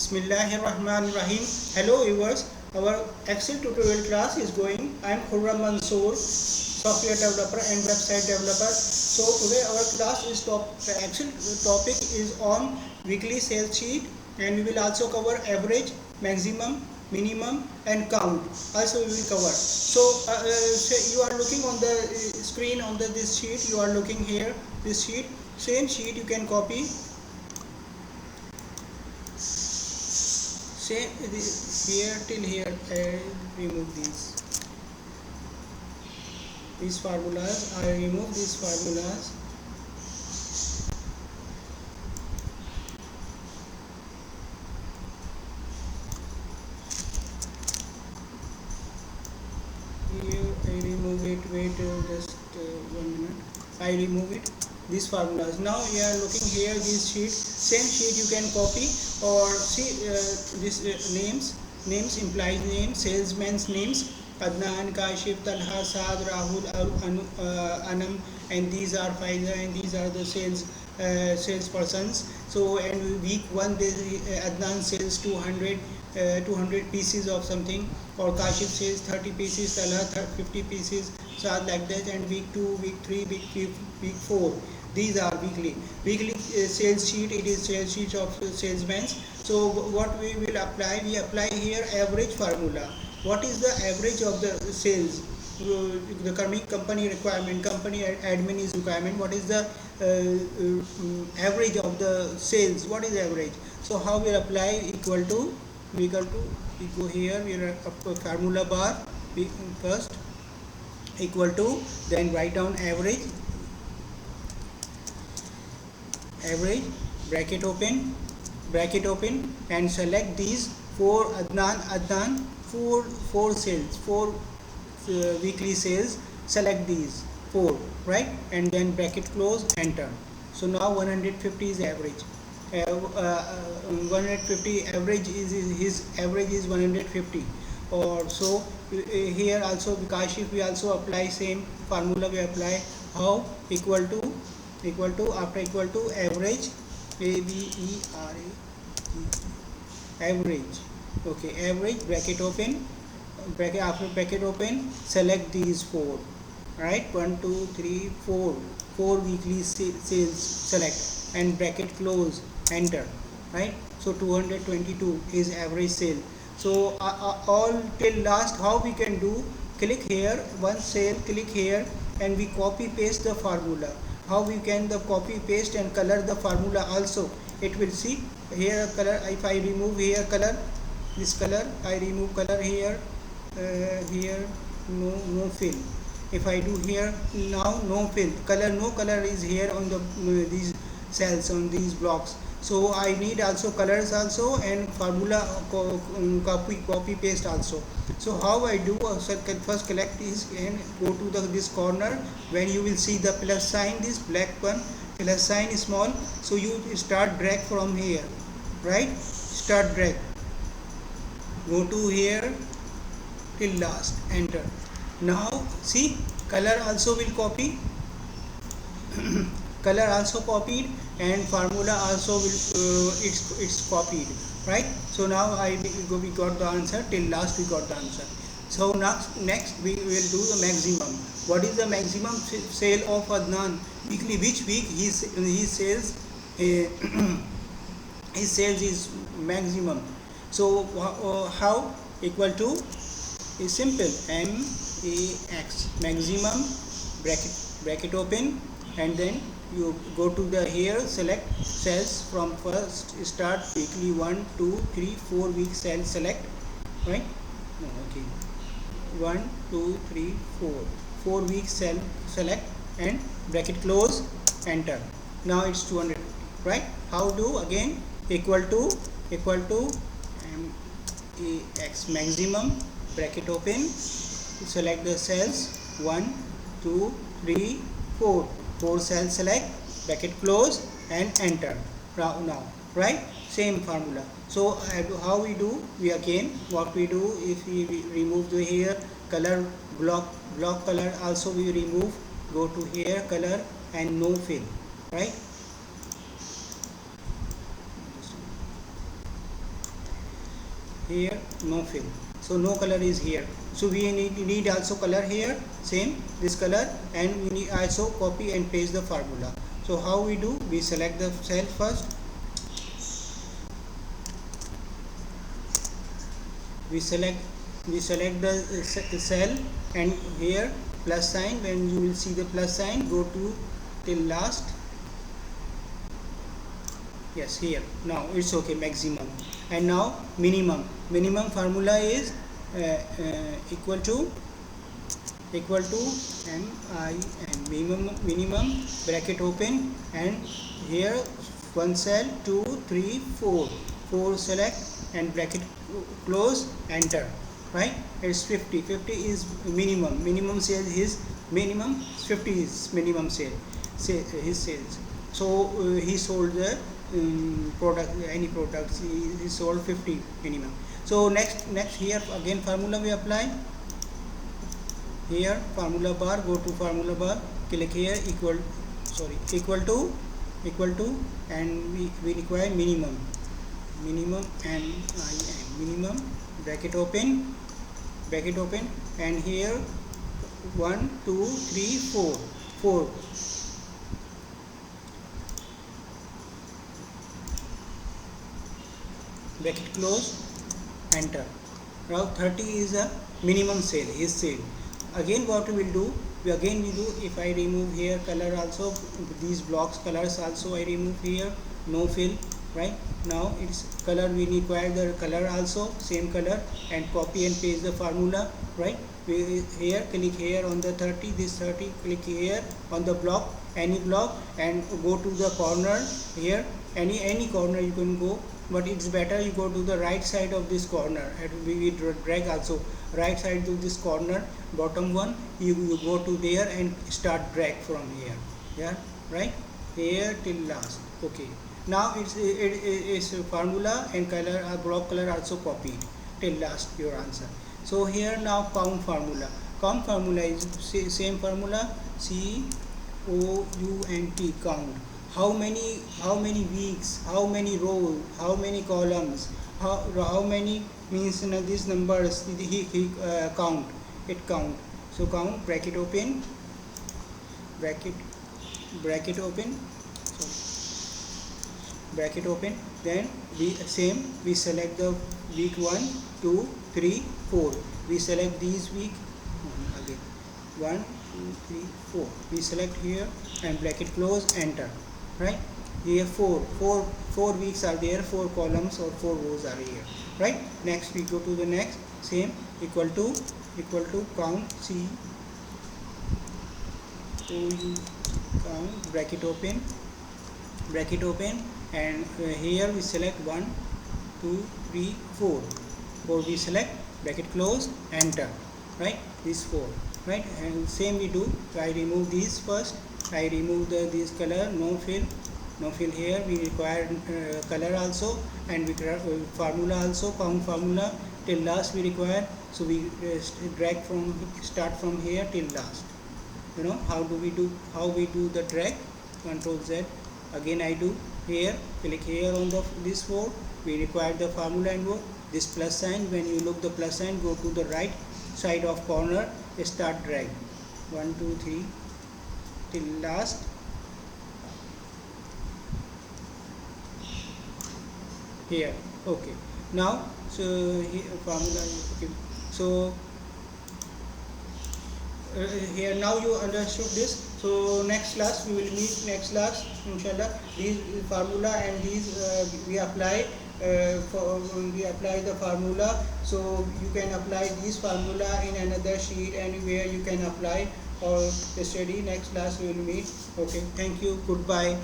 Bismillahirrahmanirrahim. Hello viewers, our Excel tutorial class is going. I am Khurram Mansoor, software developer and website developer. So today our class is Excel topic is on weekly sales sheet, and we will also cover average, maximum, minimum and count. Also we will cover. So you are looking on the screen on this sheet. You are looking here this sheet. Same sheet you can copy. Same here till here. I remove these formulas. I remove these formulas. Here I remove it. Wait just 1 minute. I remove it. These formulas. Now you are looking here this sheet. Same sheet you can copy or see this names implies names, salesmen's names, Adnan, Kashif, Talha, Saad, Rahul, Anam, and these are Faiza, and these are the salespersons. So and week 1 Adnan sells 200 pieces of something, or Kashif sells 30 pieces, Talha 50 pieces, Saad like that, and week 2, week 3, week 4. These are weekly sales sheet. It is sales sheet of salesmen. So what we will apply? We apply here average formula. What is the average of the sales? The company requirement, company admin is requirement. What is the average of the sales? What is average? So how we apply? Equal to we go here. We are up formula bar first equal to, then write down average bracket open and select these four Adnan four sales, four weekly sales. Select these four, right, and then bracket close, enter. So now 150 is average. 150 average is his average is 150. Or so here also Kashif we also apply same formula. We apply how? Equal to after equal to average, average. Okay, average bracket open, after bracket open select these four, right, 1 2 3 4 weekly sales, select and bracket close, enter, right. So 222 is average sale. So all till last how we can do? Click here, one sale, click here, and we copy paste the formula. How we can the copy paste and color the formula also? It will see here color. If I remove here color, this color, I remove color here, here no fill. If I do here now no fill, color no color is here on the these cells, on these blocks. So I need also colors also and formula copy paste also. So how I do? First collect this and go to this corner. When you will see the plus sign, this black one, plus sign is small. So you start drag from here, right? Start drag. Go to here till last, enter. Now see color also will copy. Color also copied and formula also will it's copied, right. So now we got the answer. Till last we got the answer. So next we will do the maximum. What is the maximum sale of Adnan weekly? Which week he sales his sales is maximum. So how? Equal to is simple, max, maximum, bracket open, and then you go to the here, select cells from first start weekly 1 2 3 4 week cell, select, right. No, okay, 1 2 3 4 week cell, select and bracket close, enter. Now it's 250, right. How do? Again equal to max, maximum, bracket open, select the cells 1 2 3 4 cells, select, bracket close and enter. Now right, same formula. So how we do? We again what we do, if we remove the here color block color also we remove. Go to here color and no fill, right. here no fill, so no color is here, so we need also color here, same this color, and we need also copy and paste the formula. So how we do, we select the cell first, we select the cell, and here plus sign, when you will see the plus sign, go to till last. Yes, here now it's okay, maximum. And now minimum formula is equal to minimum bracket open, and here one cell, 2 3 4, 4 select and bracket close, enter, right? It's 50 is minimum sale, his minimum 50 is minimum sale, his sales. So he sold the product, any products, he sold 50 minimum. So next here again formula we apply. Here formula bar, go to formula bar, click here, equal to, and we require minimum and minimum bracket open, and here 1 2 3 4 bracket close, enter. Now 30 is a minimum sale, his sale. Again what we will do, if I remove here color also, these blocks colors also I remove here, no fill, right? Now it's color, we require the color also, same color, and copy and paste the formula, right? We here click here on the 30, this 30, click here on the block, any block, and go to the corner here, any corner you can go, but it's better you go to the right side of this corner, and we drag also right side to this corner, bottom one, you go to there and start drag from here, yeah, right, here till last. Okay, now it's formula and color, block color also copied till last, your answer. So here now count formula is same formula, COUNT, count. How many weeks, how many rows, how many columns, how many means these numbers he count, it count. So count, bracket open, bracket open, so bracket open, then we select the week 1 2 3 4, we select these week, again 1 2 3 4, we select here and bracket close, enter, right? Here 4 weeks are there, 4 columns or 4 rows are here, right? Next we go to the next, same, equal to count, count, bracket open, and here we select 1 2 3 4, we select, bracket close, enter, right? This 4, right? And same we do, I remove these first, I remove this color, no fill here, we require color also, and we formula also, count formula till last we require, so we drag start from here till last. You know how we do the drag, Control Z, again I do here, click here on this 4, we require the formula and go this plus sign, when you look the plus sign, go to the right side of corner, start drag 1 2 3 till last. Here, okay, now so here formula, okay, so here now you understood this. So next class we will meet, next class inshallah, these formula and these we apply the formula, so you can apply this formula in another sheet, anywhere you can apply or study. Next class we will meet. Okay, thank you, goodbye.